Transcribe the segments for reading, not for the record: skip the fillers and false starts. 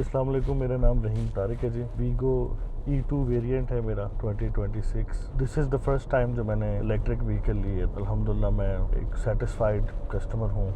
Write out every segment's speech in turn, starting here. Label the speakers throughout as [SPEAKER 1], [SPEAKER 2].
[SPEAKER 1] अस्सलाम वालेकुम, मेरा नाम रहीम तारिक है जी। वीगो E2 वेरिएंट है मेरा 2026। This is the first time जो मैंने इलेक्ट्रिक व्हीकल ली है। अल्हम्दुलिल्लाह मैं एक सेटिस्फाइड कस्टमर हूँ।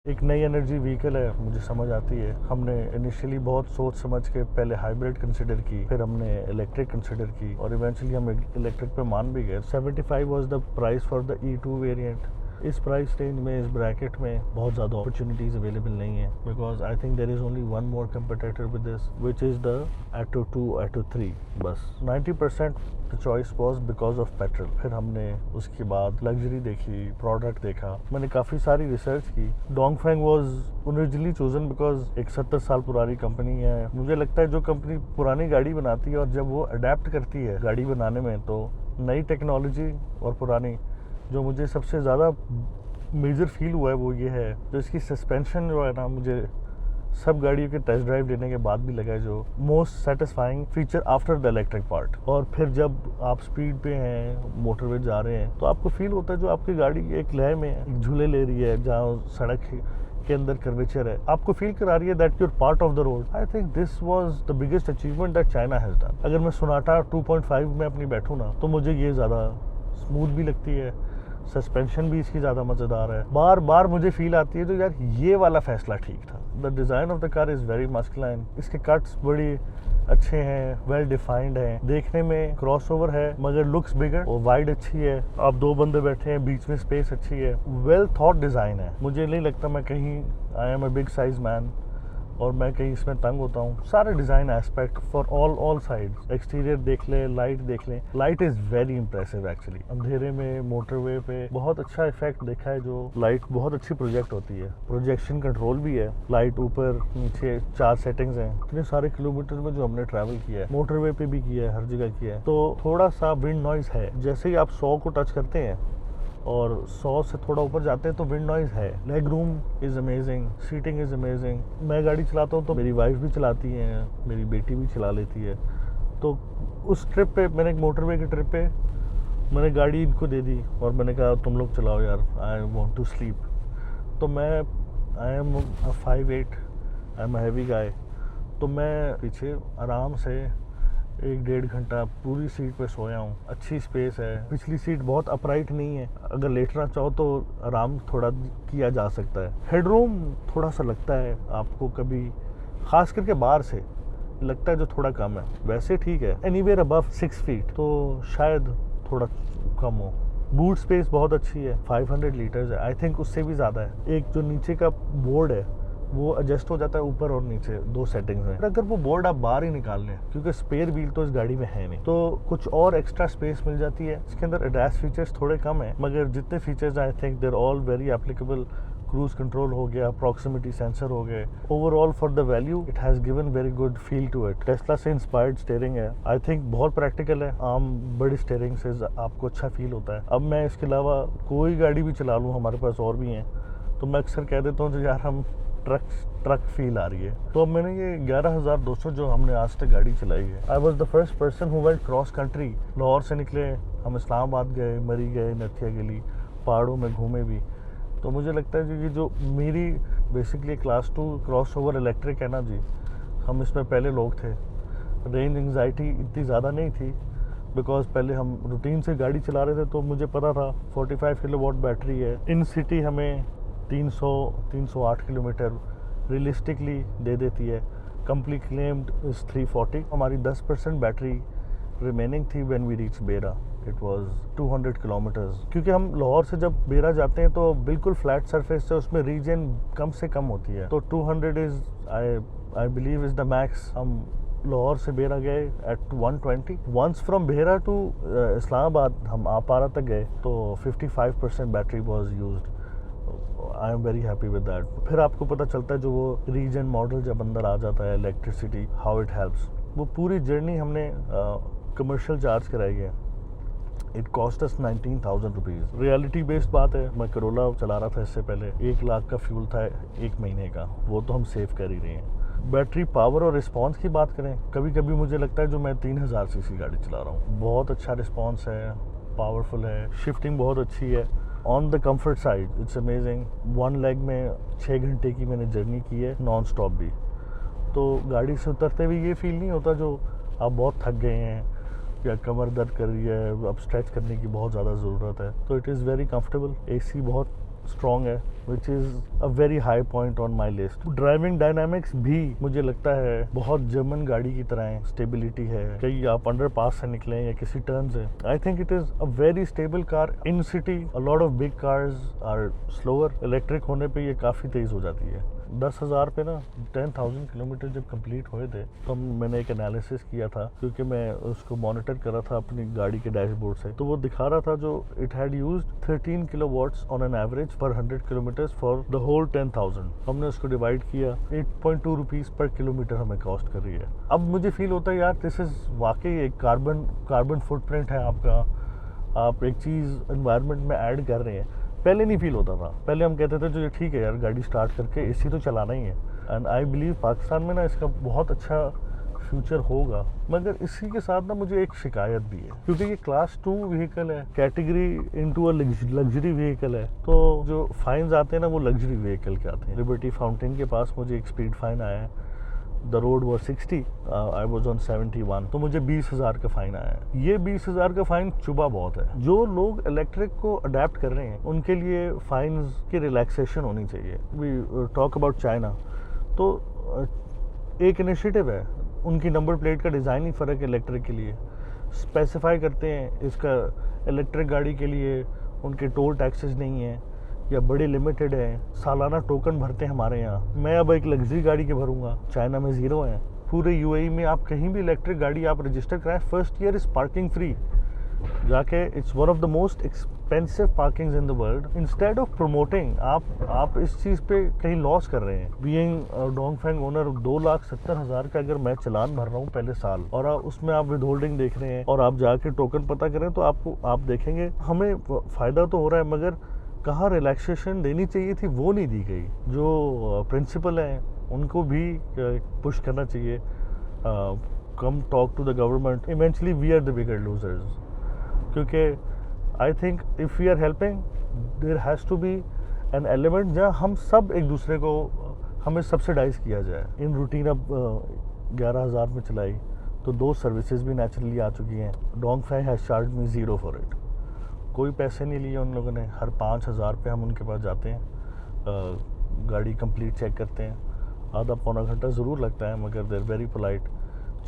[SPEAKER 1] एक नई एनर्जी व्हीकल है, मुझे समझ आती है। हमने इनिशियली बहुत सोच समझ के पहले हाइब्रिड कंसिडर की, फिर हमने इलेक्ट्रिक कंसिडर की और इवेंचुअली हम इलेक्ट्रिक पे मान भी गए। 75 was the price for the E2 variant. इस प्राइस रेंज में, इस ब्रैकेट में बहुत ज़्यादा अपॉर्चुनिटीज़ अवेलेबल नहीं है, because I think there is only one more competitor with this, which is the Atto 2, Atto 3। बस 90% the choice was because of petrol. फिर हमने उसके बाद लग्जरी देखी, प्रोडक्ट देखा, मैंने काफ़ी सारी रिसर्च की। Dongfeng was originally chosen because एक 70 साल पुरानी कंपनी है। मुझे लगता है जो कंपनी पुरानी गाड़ी बनाती है और जब वो अडेप्ट करती है गाड़ी बनाने में, तो नई टेक्नोलॉजी और पुरानी, जो मुझे सबसे ज़्यादा मेजर फील हुआ है वो ये है, जो इसकी सस्पेंशन जो है ना, मुझे सब गाड़ियों के टेस्ट ड्राइव लेने के बाद भी लगा है जो most satisfying feature after the electric part. और फिर जब आप स्पीड पे हैं, मोटरवे जा रहे हैं, तो आपको फील होता है जो आपकी गाड़ी एक लय में है, एक झूले ले रही है, जहाँ सड़क के अंदर कर्वेचर है, आपको फील करा रही है that your part of the road. I think this was the biggest achievement that China has done. अगर मैं सोनाटा 2.5 में अपनी बैठूँ ना, तो मुझे ये ज़्यादा स्मूथ भी लगती है, सस्पेंशन भी इसकी ज़्यादा मज़ेदार है। बार बार मुझे फील आती है तो यार ये वाला फैसला ठीक था। The design of the car is very masculine. इसके कट्स बड़ी अच्छे हैं, वेल डिफाइंड हैं, देखने में क्रॉसओवर है मगर लुक्स बिगर और वाइड अच्छी है। आप दो बंदे बैठे हैं, बीच में स्पेस अच्छी है, वेल थॉट डिज़ाइन है। मुझे नहीं लगता मैं कहीं, I am a big size man और मैं कहीं इसमें तंग होता हूँ। सारे design aspect for all sides, exterior देख ले, लाइट देख ले, light is very impressive actually. अंधेरे में मोटरवे पे बहुत अच्छा इफेक्ट देखा है, जो लाइट बहुत अच्छी प्रोजेक्ट होती है। प्रोजेक्शन कंट्रोल भी है, लाइट ऊपर नीचे 4 सेटिंग्स हैं। इतने सारे किलोमीटर में जो हमने ट्रैवल किया है, मोटरवे पे भी किया है, हर जगह किया है, तो थोड़ा सा विंड नॉइज़ है। जैसे ही आप 100 को टच करते हैं और 100 से थोड़ा ऊपर जाते हैं तो विंड नॉइज़ है। Leg room is amazing, seating is amazing. मैं गाड़ी चलाता हूँ तो मेरी वाइफ भी चलाती है, मेरी बेटी भी चला लेती है। तो उस ट्रिप पे, मैंने एक मोटरवे की ट्रिप पे मैंने गाड़ी इनको दे दी और मैंने कहा तुम लोग चलाओ यार, आई वॉन्ट टू स्लीप। तो मैं, I am 5'8", I am heavy guy, तो मैं पीछे आराम से 1-1.5 घंटा पूरी सीट पे सोया हूँ। अच्छी स्पेस है, पिछली सीट बहुत अपराइट नहीं है, अगर लेटना चाहो तो आराम थोड़ा किया जा सकता है। हेडरूम थोड़ा सा लगता है आपको कभी, खास करके बाहर से लगता है जो थोड़ा कम है, वैसे ठीक है। एनीवेयर अबव 6 फीट तो शायद थोड़ा कम हो। बूट स्पेस बहुत अच्छी है, 500 लीटर्स है, आई थिंक उससे भी ज़्यादा है। एक जो नीचे का बोर्ड है वो एडजस्ट हो जाता है ऊपर और नीचे, 2 सेटिंग्स में। अगर वो बोर्ड आप बाहर ही निकाल लें, क्योंकि स्पेयर व्हील तो इस गाड़ी में है नहीं, तो कुछ और एक्स्ट्रा स्पेस मिल जाती है। इसके अंदर एडवांस फीचर्स थोड़े कम है, मगर जितने features I think there all very applicable. Cruise control हो गया, प्रॉक्सिमिटी सेंसर हो गए। Overall for the value it has given very good feel to it. Tesla से इंस्पायर्ड स्टीयरिंग है, आई थिंक बहुत प्रैक्टिकल है। आम बड़ी स्टीयरिंग से आपको अच्छा फील होता है। अब मैं इसके अलावा कोई गाड़ी भी चला लूँ, हमारे पास और भी हैं, तो मैं अक्सर कह देता हूँ तो यार हम ट्रक फील आ रही है। तो अब मैंने ये 11,200 जो हमने आज तक गाड़ी चलाई है, I was the first person who went cross country. Lahore से निकले हम, इस्लामाबाद गए, मरी गए, नथिया गली, पहाड़ों में घूमे भी। तो मुझे लगता है कि जो मेरी basically class 2 cross over electric है ना जी, हम इसमें पहले लोग थे। रेंज एंग्जाइटी इतनी ज़्यादा नहीं थी, बिकॉज पहले हम रूटीन से गाड़ी चला रहे थे, तो मुझे पता था 45 किलोवाट बैटरी है। इन सिटी हमें 308 किलोमीटर रियलिस्टिकली दे देती है। Complete claimed is 340। हमारी 10% बैटरी रिमेनिंग थी व्हेन वी रीच बेरा, इट वाज 200 किलोमीटर्स। क्योंकि हम लाहौर से जब बेरा जाते हैं तो बिल्कुल फ्लैट सरफेस है, उसमें रीजन कम से कम होती है, तो 200 is I believe is the max. हम लाहौर से बेरा गए एट 120। वंस फ्रॉम बेरा टू इस्लामाबाद हम आपारा तक गए तो 55% battery was used. I am very happy with that. फिर आपको पता चलता है जो वो रीजन मॉडल जब अंदर आ जाता है, इलेक्ट्रिसिटी हाउ इट हेल्प्स। वो पूरी जर्नी हमने कमर्शियल चार्ज कराई है। It cost us 19,000 rupees. Reality based बात है, मैं करोला चला रहा था इससे पहले, 1 लाख का फ्यूल था 1 महीने का, वो तो हम सेव कर ही रहे हैं। बैटरी पावर और रिस्पांस की बात करें, कभी कभी मुझे लगता है जो मैं 3000 सीसी गाड़ी चला रहा हूँ। बहुत अच्छा रिस्पांस है, पावरफुल है, शिफ्टिंग बहुत अच्छी है। On the comfort side it's amazing. One leg में 6 घंटे की मैंने जर्नी की है, नॉन स्टॉप भी। तो गाड़ी से उतरते हुए ये फील नहीं होता जो आप बहुत थक गए हैं या कमर दर्द कर रही है, अब स्ट्रेच करने की बहुत ज़्यादा ज़रूरत है। तो it is very comfortable. AC बहुत स्ट्रॉन्ग है, which is a very high point on my list. Driving dynamics भी मुझे लगता है बहुत जर्मन गाड़ी की तरह है। स्टेबिलिटी है, कहीं आप अंडर पास से निकलें या किसी टर्न से, I think it is a very stable car. In city a lot of big cars are slower, electric होने पे ये काफ़ी तेज़ हो जाती है। 10,000 पे ना 10,000 किलोमीटर जब कंप्लीट हुए थे तो मैंने एक एनालिसिस किया था, क्योंकि मैं उसको मॉनिटर कर रहा था अपनी गाड़ी के डैशबोर्ड से। तो वो दिखा रहा था जो it had used 13 kilowatts on an average पर 100 किलोमीटर फॉर द होल 10,000। हमने उसको डिवाइड किया, 8.2 रुपीज़ पर किलोमीटर हमें कॉस्ट कर रही है। अब मुझे फील होता है यार दिस इज़ वाकई एक कार्बन फुटप्रिंट है आपका। आप एक चीज़ एनवायरनमेंट में ऐड कर रहे हैं। पहले नहीं फील होता था, पहले हम कहते थे जो ये ठीक है यार, गाड़ी स्टार्ट करके एसी तो चलाना ही है। एंड आई बिलीव पाकिस्तान में ना इसका बहुत अच्छा फ्यूचर होगा। मगर इसी के साथ ना मुझे एक शिकायत भी है, क्योंकि ये क्लास 2 व्हीकल है, category into a luxury vehicle है। तो जो फाइन्स आते हैं ना वो लग्जरी व्हीकल के आते हैं। लिबर्टी फाउंटेन के पास मुझे एक स्पीड फाइन आया है, the road was 60, I was on 71, तो मुझे 20,000 का फाइन आया है। ये 20,000 का फाइन चुभा बहुत है। जो लोग इलेक्ट्रिक को अडेप्ट कर रहे हैं उनके लिए फाइन्स की रिलैक्सेशन होनी चाहिए। वी टॉक अबाउट चाइना, तो एक इनिशिएटिव है, उनकी नंबर प्लेट का डिज़ाइन ही फ़र्क है। इलेक्ट्रिक के लिए स्पेसिफाई करते हैं इसका इलेक्ट्रिक गाड़ी के लिए उनके टोल टैक्सेस नहीं है या बड़े लिमिटेड है, सालाना टोकन भरते हैं हमारे यहाँ। मैं अब एक लग्जरी गाड़ी के भरूंगा, चाइना में ज़ीरो है। पूरे यूएई में आप कहीं भी इलेक्ट्रिक गाड़ी आप रजिस्टर कराएं, first year is parking free जाके। It's one of the most expensive parkings in the world. Instead of promoting आप इस चीज़ पे कहीं लॉस कर रहे हैं। बीइंग डोंगफेंग ओनर 2,70,000 का अगर मैं चलान भर रहा हूँ पहले साल, और उसमें आप विद होल्डिंग देख रहे हैं और आप जाके टोकन पता करें, तो आप देखेंगे हमें फ़ायदा तो हो रहा है, मगर कहाँ रिलैक्सेशन देनी चाहिए थी वो नहीं दी गई। जो प्रिंसिपल हैं उनको भी पुश करना चाहिए। Come talk to the government, eventually we are the bigger losers. क्योंकि I think if we are helping there has to be an element जहाँ हम सब एक दूसरे को हमें सब्सिडाइज किया जाए। इन रूटीन अब 11,000 में चलाई तो 2 सर्विसेज भी नेचुरली आ चुकी हैं। Dongfeng has charge me zero for it, कोई पैसे नहीं लिए उन लोगों ने। हर 5,000 पे हम उनके पास जाते हैं, गाड़ी कंप्लीट चेक करते हैं, आधा पौना घंटा ज़रूर लगता है, मगर देर वेरी पोलाइट,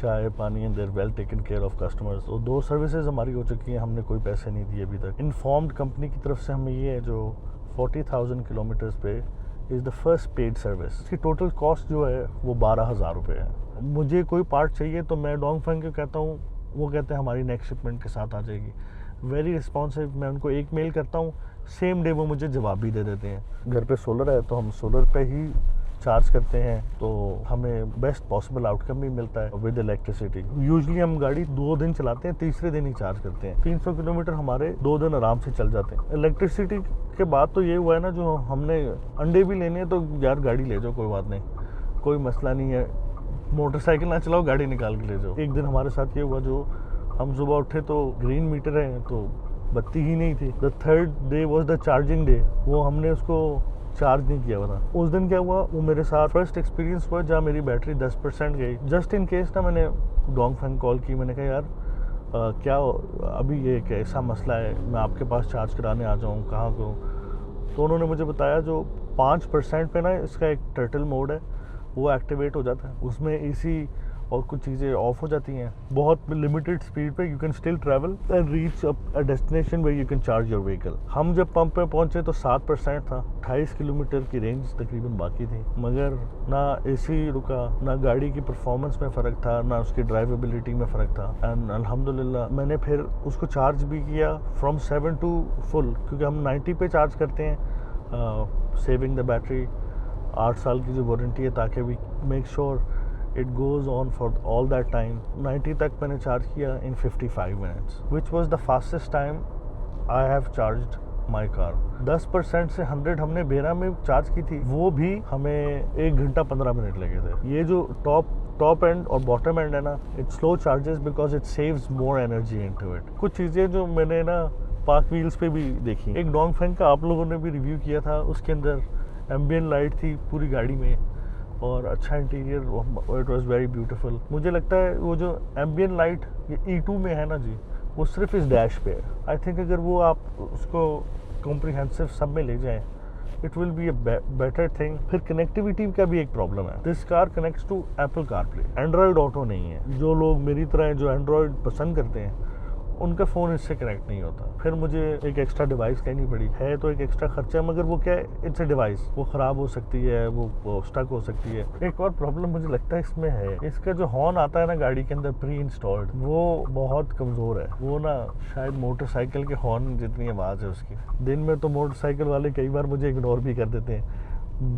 [SPEAKER 1] चाय पानी and there well taken care of customers. तो 2 सर्विसेज हमारी हो चुकी हैं, हमने कोई पैसे नहीं दिए अभी तक। इन्फॉर्म्ड कंपनी की तरफ से हमें ये है जो 40,000 किलोमीटर्स पे is the first paid service. इसकी टोटल कॉस्ट जो है वो 12,000 रुपये है। मुझे कोई पार्ट चाहिए तो मैं डोंगफेंग को कहता हूँ, वो कहते हैं हमारी नेक्स्ट शिपमेंट के साथ आ जाएगी। Very responsive. मैं उनको एक मेल करता हूँ, सेम डे वो मुझे जवाब भी दे देते हैं। घर पे सोलर है तो हम सोलर पे ही चार्ज करते हैं, तो हमें बेस्ट पॉसिबल आउटकम भी मिलता है विद इलेक्ट्रिसिटी। यूजुअली हम गाड़ी 2 दिन चलाते हैं, तीसरे दिन ही चार्ज करते हैं। 300 किलोमीटर हमारे 2 दिन आराम से चल जाते हैं। इलेक्ट्रिसिटी के बाद तो ये हुआ है ना, जो हमने अंडे भी लेने हैं तो यार गाड़ी ले जाओ, कोई बात नहीं, कोई मसला नहीं है, मोटरसाइकिल ना चलाओ, गाड़ी निकाल के ले जाओ। एक दिन हमारे साथ ये हुआ, जो हम सुबह उठे तो ग्रीन मीटर है तो बत्ती ही नहीं थी। The third day was the charging day, वो हमने उसको चार्ज नहीं किया हुआ था। उस दिन क्या हुआ, वो मेरे साथ फर्स्ट एक्सपीरियंस हुआ जहाँ मेरी बैटरी 10% गई। जस्ट इन केस ना मैंने डोंगफेंग कॉल की, मैंने कहा यार क्या अभी ये एक ऐसा मसला है, मैं आपके पास चार्ज कराने आ जाऊँ, कहाँ को। तो उन्होंने मुझे बताया जो 5% पे ना इसका एक टर्टल मोड है, वो एक्टिवेट हो जाता है, उसमें एसी और कुछ चीज़ें ऑफ हो जाती हैं। बहुत लिमिटेड स्पीड पे you can still travel and reach a destination where you can charge your vehicle. हम जब पंप पे पहुंचे तो 7% था, 28 किलोमीटर की रेंज तकरीबन बाकी थी, मगर ना एसी रुका, ना गाड़ी की परफॉर्मेंस में फ़र्क था, ना उसकी ड्राइवेबिलिटी में फ़र्क था। एंड अल्हम्दुलिल्लाह मैंने फिर उसको चार्ज भी किया फ्रॉम 7 टू फुल, क्योंकि हम 90 पे चार्ज करते हैं, सेविंग द बैटरी। 8 साल की जो वारंटी है, ताकि we make sure it goes on for all that time। 90 तक मैंने चार्ज किया in 55 minutes, which was the fastest time I have charged my car. 10% से 100 हमने बेरा में चार्ज की थी, वो भी हमें 1 घंटा 15 मिनट लगे थे। ये जो टॉप एंड और बॉटम एंड है ना, it slow charges because it saves more energy into it. कुछ चीज़ें जो मैंने ना पार्क व्हील्स पे भी देखी, एक डोंगफेंग का आप लोगों ने भी रिव्यू किया था, उसके अंदर एम्बियन लाइट थी पूरी गाड़ी में और अच्छा interior, it was very beautiful. मुझे लगता है वो जो एम्बियन लाइट E2 में है ना जी, वो सिर्फ इस डैश पे है। आई थिंक अगर वो आप उसको कॉम्प्रिहेंसिव सब में ले जाएं, it will be a better thing. फिर कनेक्टिविटी का भी एक प्रॉब्लम है। This car connects to Apple CarPlay, Android Auto नहीं है। जो लोग मेरी तरह हैं जो एंड्रॉयड पसंद करते हैं, उनका फ़ोन इससे कनेक्ट नहीं होता। फिर मुझे एक एक्स्ट्रा डिवाइस कहनी पड़ी है, तो एक एक्स्ट्रा खर्चा, मगर वो क्या है, इट्स अ डिवाइस, वो ख़राब हो सकती है, वो स्टक हो सकती है। एक और प्रॉब्लम मुझे लगता है इसमें है, इसका जो हॉर्न आता है ना गाड़ी के अंदर प्री इंस्टॉल्ड, वो बहुत कमज़ोर है। वो ना शायद मोटरसाइकिल के हॉर्न जितनी आवाज़ है उसकी। दिन में तो मोटरसाइकिल वाले कई बार मुझे इग्नोर भी कर देते हैं।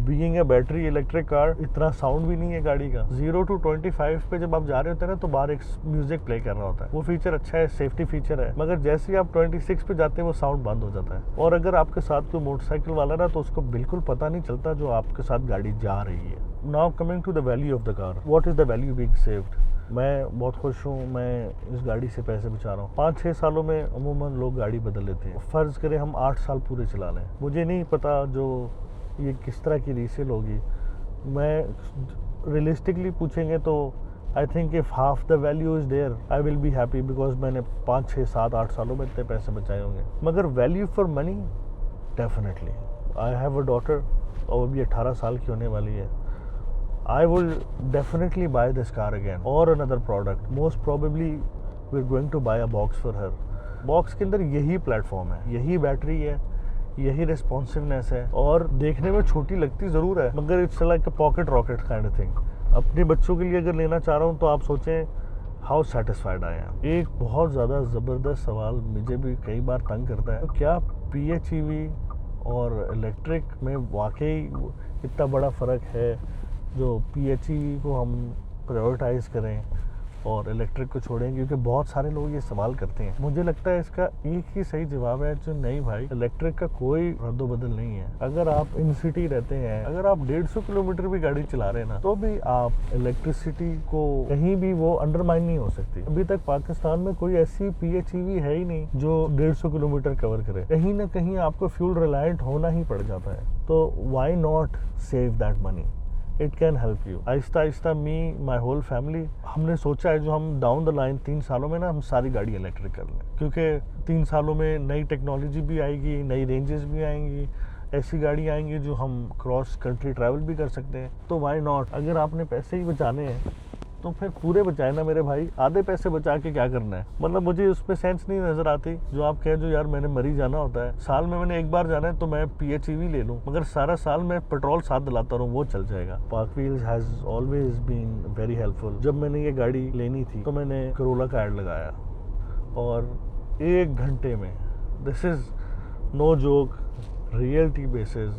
[SPEAKER 1] Being a battery electric car, इतना साउंड भी नहीं है गाड़ी का। 0 to 25 पे जब आप जा रहे होते हैं ना, तो बाहर एक म्यूजिक प्ले कर रहा होता है। वो फीचर अच्छा है, सेफ्टी फीचर है, मगर जैसे ही आप 26 पे जाते हैं वो साउंड बंद हो जाता है। और अगर आपके साथ कोई मोटरसाइकिल वाला ना, तो उसको बिल्कुल पता नहीं चलता जो आपके साथ गाड़ी जा रही है। Now coming to the value of the car, what is the value being saved. मैं बहुत खुश हूँ, मैं इस गाड़ी से पैसे बचा रहा हूँ। 5-6 सालों में अमूमन लोग गाड़ी बदल लेते हैं। फ़र्ज़ करें हम 8 साल पूरे चला लें, मुझे नहीं पता जो ये किस तरह की रीसेल होगी। मैं रियलिस्टिकली पूछेंगे तो I think if half the value is there I will be happy, because मैंने 5, 6, 7, 8 सालों में इतने पैसे बचाए होंगे। मगर value for money definitely. I have a daughter और अभी 18 साल की होने वाली है। I will definitely buy this car again और another product. Most probably we are going to buy a box for her. Box के अंदर यही प्लेटफॉर्म है, यही बैटरी है, यही रिस्पॉन्सिवनेस है, और देखने में छोटी लगती ज़रूर है, मगर it's like a pocket rocket kind of thing. अपने बच्चों के लिए अगर लेना चाह रहा हूँ तो आप सोचें हाउ सेटिस्फाइड आई एम। एक बहुत ज़्यादा ज़बरदस्त सवाल मुझे भी कई बार तंग करता है, तो क्या PHEV और इलेक्ट्रिक में वाकई इतना बड़ा फ़र्क है जो PHEV को हम प्रायोरिटाइज़ करें और इलेक्ट्रिक को छोड़ें, क्योंकि बहुत सारे लोग ये सवाल करते हैं। मुझे लगता है इसका एक ही सही जवाब है जो नहीं भाई, इलेक्ट्रिक का कोई रद्दोबदल नहीं है। अगर आप इन सिटी रहते हैं, अगर आप 150 किलोमीटर भी गाड़ी चला रहे हैं ना, तो भी आप इलेक्ट्रिसिटी को कहीं भी वो अंडरमाइन नहीं हो सकती। अभी तक पाकिस्तान में कोई ऐसी PHEV है ही नहीं जो 150 किलोमीटर कवर करे। कहीं ना कहीं आपको फ्यूल रिलायंट होना ही पड़ जाता है, तो why not save that money, it can help you. आहिस्ता आहिस्ता मी माई होल फैमिली, हमने सोचा है जो हम डाउन द लाइन 3 सालों में ना हम सारी गाड़ी इलेक्ट्रिक कर लें, क्योंकि 3 सालों में नई टेक्नोलॉजी भी आएगी, नई रेंजेस भी आएंगी, ऐसी गाड़ी आएंगी जो हम क्रॉस कंट्री ट्रैवल भी कर सकते हैं। तो वाई नॉट। अगर आपने पैसे ही बचाने हैं तो फिर पूरे बचाए ना मेरे भाई, आधे पैसे बचा के क्या करना है। मतलब मुझे उसमें सेंस नहीं नज़र आती जो आप कहें जो यार मैंने मरी जाना होता है, साल में मैंने एक बार जाना है तो मैं PHEV ले लूँ, मगर सारा साल मैं पेट्रोल साथ दिलाता रहूँ, वो चल जाएगा। Park Wheels has always been very helpful. जब मैंने ये गाड़ी लेनी थी तो मैंने करोला का ऐड लगाया और 1 घंटे में, this is no joke, reality basis,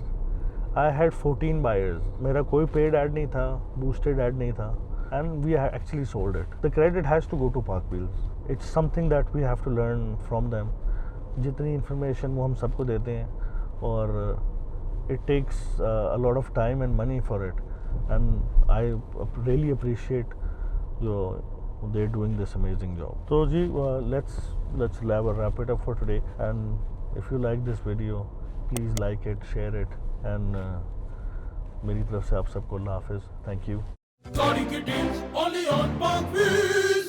[SPEAKER 1] I had 14 buyers. मेरा कोई पेड ऐड नहीं था, बूस्टेड ऐड नहीं था, and we actually sold it. The credit has to go to Park Wheels. It's something that we have to learn from them. जितनी information वो हम सबको देते हैं और it takes a lot of time and money for it, and I really appreciate they're doing this amazing job. So ji let's wrap it up for today, and if you like this video please like it, share it, and मेरी तरफ से आप सबको अल्लाह हाफिज़। Thank you.
[SPEAKER 2] Gaudi ki deals only on Park Wheels.